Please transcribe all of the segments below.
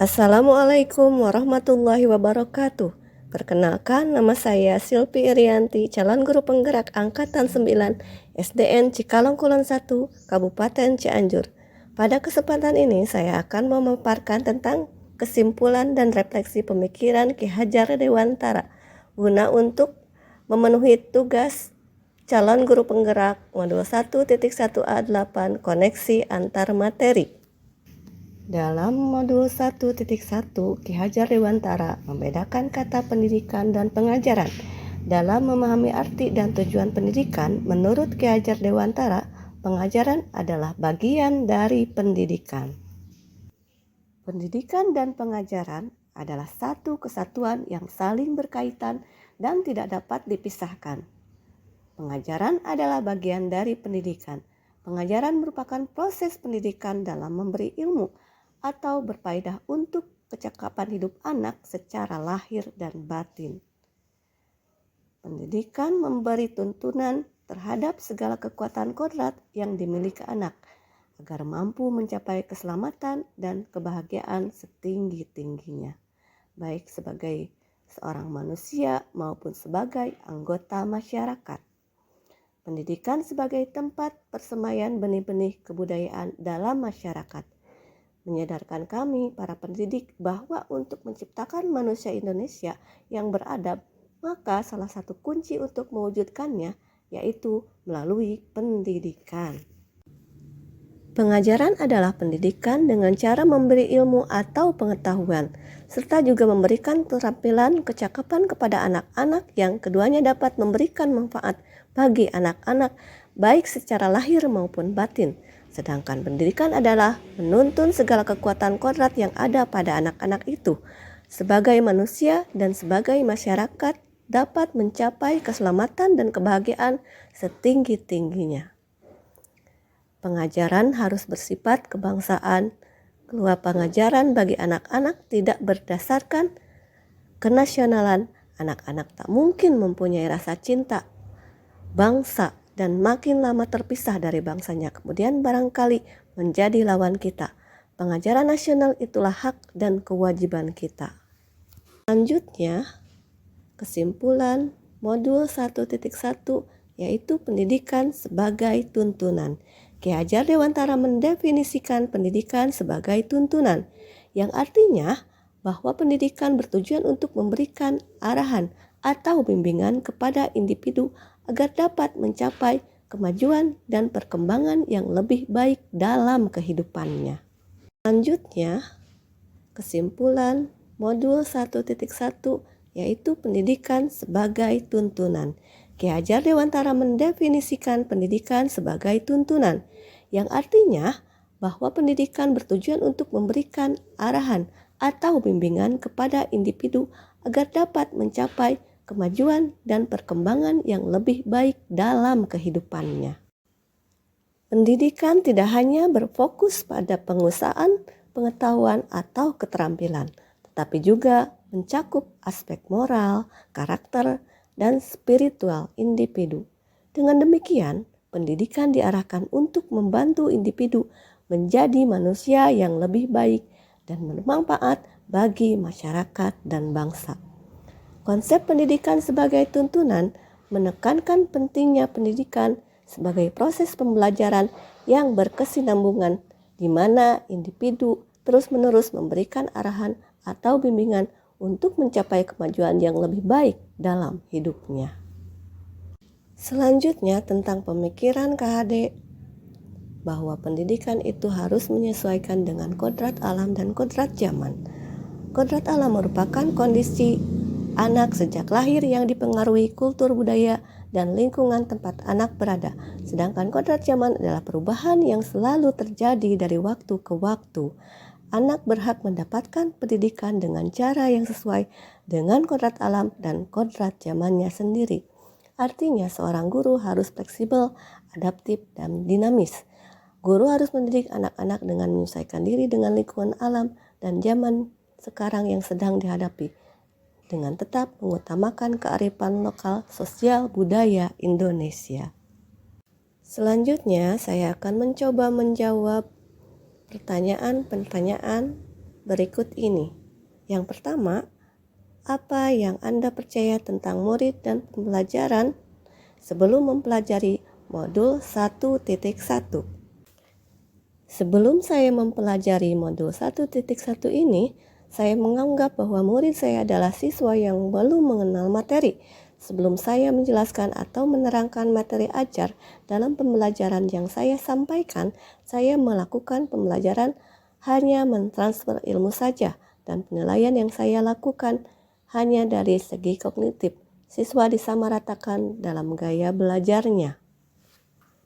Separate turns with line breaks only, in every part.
Assalamualaikum warahmatullahi wabarakatuh. Perkenalkan, nama saya Silvi Irianti, calon guru penggerak Angkatan 9 SDN Cikalong Kulon 1, Kabupaten Cianjur. Pada kesempatan ini saya akan memaparkan tentang kesimpulan dan refleksi pemikiran Ki Hajar Dewantara guna untuk memenuhi tugas calon guru penggerak modul 1.1A8 koneksi antar materi. Dalam modul 1.1, Ki Hajar Dewantara membedakan kata pendidikan dan pengajaran. Dalam memahami arti dan tujuan pendidikan, menurut Ki Hajar Dewantara, pengajaran adalah bagian dari pendidikan. Pendidikan dan pengajaran adalah satu kesatuan yang saling berkaitan dan tidak dapat dipisahkan. Pengajaran adalah bagian dari pendidikan. Pengajaran merupakan proses pendidikan dalam memberi ilmu atau berfaedah untuk kecakapan hidup anak secara lahir dan batin. Pendidikan memberi tuntunan terhadap segala kekuatan kodrat yang dimiliki anak agar mampu mencapai keselamatan dan kebahagiaan setinggi-tingginya, baik sebagai seorang manusia maupun sebagai anggota masyarakat. Pendidikan sebagai tempat persemaian benih-benih kebudayaan dalam masyarakat menyadarkan kami para pendidik bahwa untuk menciptakan manusia Indonesia yang beradab, maka salah satu kunci untuk mewujudkannya yaitu melalui pendidikan. Pengajaran adalah pendidikan dengan cara memberi ilmu atau pengetahuan, serta juga memberikan keterampilan kecakapan kepada anak-anak yang keduanya dapat memberikan manfaat bagi anak-anak baik secara lahir maupun batin. Sedangkan pendidikan adalah menuntun segala kekuatan kodrat yang ada pada anak-anak itu sebagai manusia dan sebagai masyarakat dapat mencapai keselamatan dan kebahagiaan setinggi-tingginya. Pengajaran harus bersifat kebangsaan. Keluar pengajaran bagi anak-anak tidak berdasarkan kenasionalan. Anak-anak tak mungkin mempunyai rasa cinta bangsa dan makin lama terpisah dari bangsanya, kemudian barangkali menjadi lawan kita. Pengajaran nasional itulah hak dan kewajiban kita. Selanjutnya, kesimpulan modul 1.1 yaitu pendidikan sebagai tuntunan. Ki Hajar Dewantara mendefinisikan pendidikan sebagai tuntunan, yang artinya bahwa pendidikan bertujuan untuk memberikan arahan atau bimbingan kepada individu agar dapat mencapai kemajuan dan perkembangan yang lebih baik dalam kehidupannya. Selanjutnya, kesimpulan modul 1.1 yaitu pendidikan sebagai tuntunan. Ki Hajar Dewantara mendefinisikan pendidikan sebagai tuntunan, yang artinya bahwa pendidikan bertujuan untuk memberikan arahan atau bimbingan kepada individu agar dapat mencapai kemajuan dan perkembangan yang lebih baik dalam kehidupannya. Pendidikan tidak hanya berfokus pada penguasaan pengetahuan atau keterampilan, tetapi juga mencakup aspek moral, karakter, dan spiritual individu. Dengan demikian, pendidikan diarahkan untuk membantu individu menjadi manusia yang lebih baik dan bermanfaat bagi masyarakat dan bangsa. Konsep pendidikan sebagai tuntunan menekankan pentingnya pendidikan sebagai proses pembelajaran yang berkesinambungan, di mana individu terus-menerus memberikan arahan atau bimbingan untuk mencapai kemajuan yang lebih baik dalam hidupnya. Selanjutnya tentang pemikiran KHD, bahwa pendidikan itu harus menyesuaikan dengan kodrat alam dan kodrat zaman. Kodrat alam merupakan kondisi anak sejak lahir yang dipengaruhi kultur budaya dan lingkungan tempat anak berada. Sedangkan kodrat zaman adalah perubahan yang selalu terjadi dari waktu ke waktu. Anak berhak mendapatkan pendidikan dengan cara yang sesuai dengan kodrat alam dan kodrat zamannya sendiri. Artinya seorang guru harus fleksibel, adaptif, dan dinamis. Guru harus mendidik anak-anak dengan menyesuaikan diri dengan lingkungan alam dan zaman sekarang yang sedang dihadapi, dengan tetap mengutamakan kearifan lokal sosial budaya Indonesia. Selanjutnya saya akan mencoba menjawab pertanyaan-pertanyaan berikut ini. Yang pertama, apa yang Anda percaya tentang murid dan pembelajaran sebelum mempelajari modul 1.1? Sebelum saya mempelajari modul 1.1 ini, saya menganggap bahwa murid saya adalah siswa yang belum mengenal materi. Sebelum saya menjelaskan atau menerangkan materi ajar dalam pembelajaran yang saya sampaikan, saya melakukan pembelajaran hanya mentransfer ilmu saja, dan penilaian yang saya lakukan hanya dari segi kognitif. Siswa disamaratakan dalam gaya belajarnya.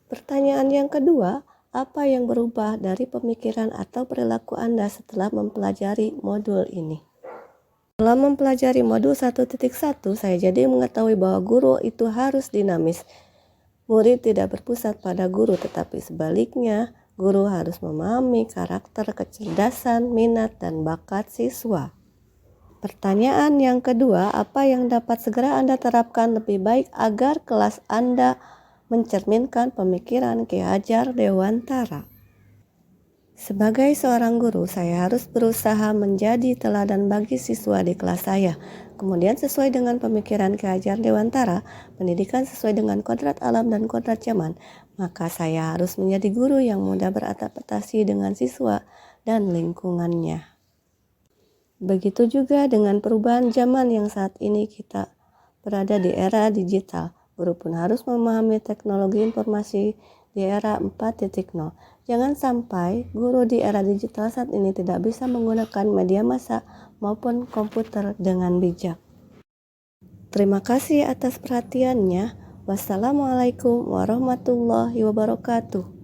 Pertanyaan yang kedua, apa yang berubah dari pemikiran atau perilaku Anda setelah mempelajari modul ini? Setelah mempelajari modul 1.1, saya jadi mengetahui bahwa guru itu harus dinamis. Murid tidak berpusat pada guru, tetapi sebaliknya, guru harus memahami karakter, kecerdasan, minat, dan bakat siswa. Pertanyaan yang kedua, apa yang dapat segera Anda terapkan lebih baik agar kelas Anda mencerminkan pemikiran Ki Hajar Dewantara? Sebagai seorang guru, saya harus berusaha menjadi teladan bagi siswa di kelas saya. Kemudian sesuai dengan pemikiran Ki Hajar Dewantara, pendidikan sesuai dengan kodrat alam dan kodrat zaman, maka saya harus menjadi guru yang mudah beradaptasi dengan siswa dan lingkungannya. Begitu juga dengan perubahan zaman yang saat ini kita berada di era digital. Guru pun harus memahami teknologi informasi di era 4.0. Jangan sampai guru di era digital saat ini tidak bisa menggunakan media massa maupun komputer dengan bijak. Terima kasih atas perhatiannya. Wassalamualaikum warahmatullahi wabarakatuh.